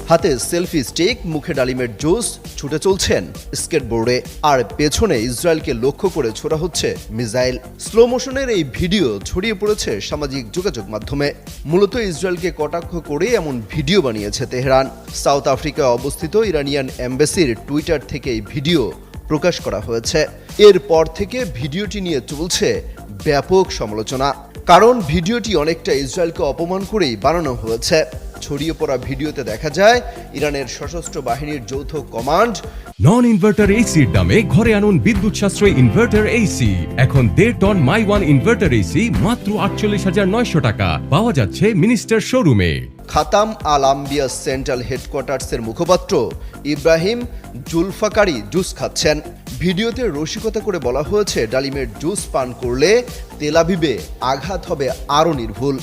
হাতে selfie stick, মুখে ডালিমের জুস, ছুটে চলছেন স্কেটবোর্ডে, আর পেছনে ইসরায়েলকে লক্ষ্য করে ছোড়া হচ্ছে মিসাইল। স্লো মোশনের এই ভিডিও ছড়িয়ে পড়েছে সামাজিক যোগাযোগ মাধ্যমে। মূলত ইসরায়েলকে কটাক্ষ করে এমন ভিডিও বানিয়েছে তেহরান। সাউথ আফ্রিকায় অবস্থিত ইরানিয়ান এম্বাসির টুইটার থেকে এই ভিডিও প্রকাশ করা হয়েছে। এরপর থেকে ভিডিওটি নিয়ে চলছে ব্যাপক সমালোচনা, কারণ ভিডিওটি অনেকটা ইসরায়েলকে অপমান করেই বানানো হয়েছে। ছড়িয়ে পড়া ভিডিওতে দেখা যায় ইরানের সশস্ত্র বাহিনীর যৌথ কমান্ড নন ইনভার্টার এসির দামে ঘরে আনুন বিদ্যুৎ সাশ্রয়ী ইনভার্টার এসি। এখন 1.5 ton my one inverter AC মাত্র 48,900 টাকা পাওয়া যাচ্ছে মিনিস্টার শোরুমে। খাতাম আল আম্বিয়া সেন্ট্রাল হেডকোয়ার্টার্সের মুখপাত্র ইব্রাহিম জুলফাকারি জুস খাচ্ছেন। ভিডিওতে রসিকতা করে বলা হয়েছে, ডালিমের জুস পান করলে তেল আভিবে আঘাত হবে আরও নির্ভুল।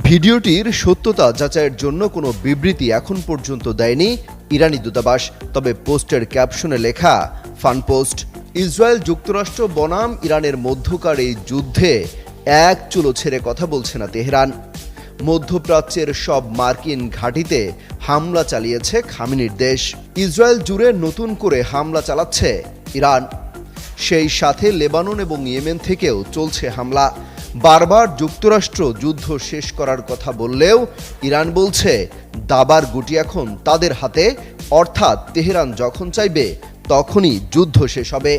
ভিডিওটির সত্যতা যাচাইয়ের জন্য কোনো বিবৃতি এখন পর্যন্ত দেয়নি ইরানি দূতাবাস। তবে পোস্টের ক্যাপশনে লেখা ফান পোস্ট। ইসরায়েল যুক্তরাষ্ট্র বনাম ইরানের মধ্যকার এই যুদ্ধে এক চুলো ছেড়ে কথা বলছে না তেহরান। মধ্যপ্রাচ্যের সব মার্কিন ঘাঁটিতে হামলা চালিয়েছে খামেনির দেশ। ইসরায়েল জুড়ে নতুন করে হামলা চালাচ্ছে ইরান। সেই সাথে লেবানন এবং ইয়েমেন থেকেও চলছে হামলা। বারবার যুক্তরাষ্ট্র যুদ্ধ শেষ করার কথা বললেও ইরান বলছে দাবার গুটি এখন তাদের হাতে, অর্থাৎ তেহরান যখন চাইবে তখনই যুদ্ধ শেষ হবে।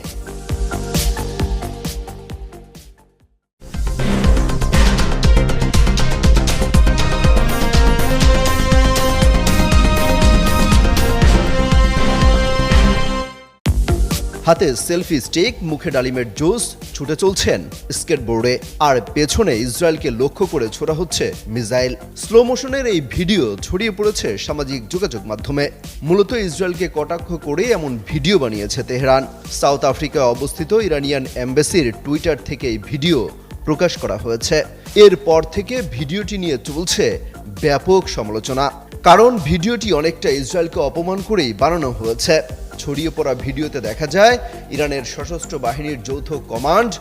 হাতে সেলফি স্টিক, মুখে ডালিমের জুস, ছুটে চলছেন স্কেটবোর্ডে, আর পেছনে ইসরায়েলকে লক্ষ্য করে ছোড়া হচ্ছে মিসাইল। স্লো মোশনের এই ভিডিও ছড়িয়ে পড়েছে সামাজিক যোগাযোগ মাধ্যমে। মূলত ইসরায়েলকে কটাক্ষ করে এমন ভিডিও বানিয়েছে তেহরান। সাউথ আফ্রিকায় অবস্থিত ইরানিয়ান এম্বাসির টুইটার থেকে এই ভিডিও প্রকাশ করা হয়েছে। এরপর থেকে ভিডিওটি নিয়ে চলছে ব্যাপক সমালোচনা, কারণ ভিডিওটি অনেকটা ইসরায়েলকে অপমান করেই বানানো হয়েছে। ছড়িয়ে পড়া ভিডিওতে দেখা যায় ইরানের সশস্ত্র বাহিনীর যৌথ কমান্ড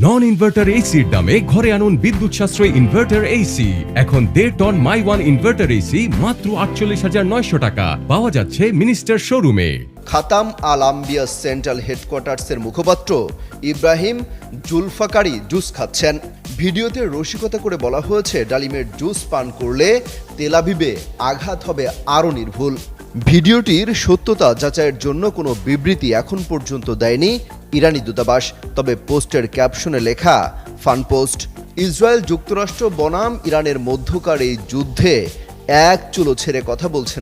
নন ইনভার্টার এসির দামে ঘরে আনুন বিদ্যুৎ সাশ্রয়ী ইনভার্টার এসি। এখন 1.5 ton my one inverter AC মাত্র 48,900 টাকা পাওয়া যাচ্ছে মিনিস্টার শোরুমে। খাতাম আল আম্বিয়া সেন্ট্রাল হেডকোয়ার্টার্সের মুখপাত্র ইব্রাহিম জুলফাকারি জুস খাচ্ছেন। ভিডিওতে রসিকতা করে বলা হয়েছে, ডালিমের জুস পান করলে তেল আভিবে আঘাত হবে আরও নির্ভুল। ভিডিওটির সত্যতা যাচাইয়ের জন্য কোনো বিবৃতি এখন পর্যন্ত দেয়নি ইরানি দূতাবাস। তবে পোস্টের ক্যাপশনে লেখা ফান পোস্ট। ইসরায়েল যুক্তরাষ্ট্র বনাম ইরানের মধ্যকার এই যুদ্ধে এক চুলো ছেড়ে কথা বলছে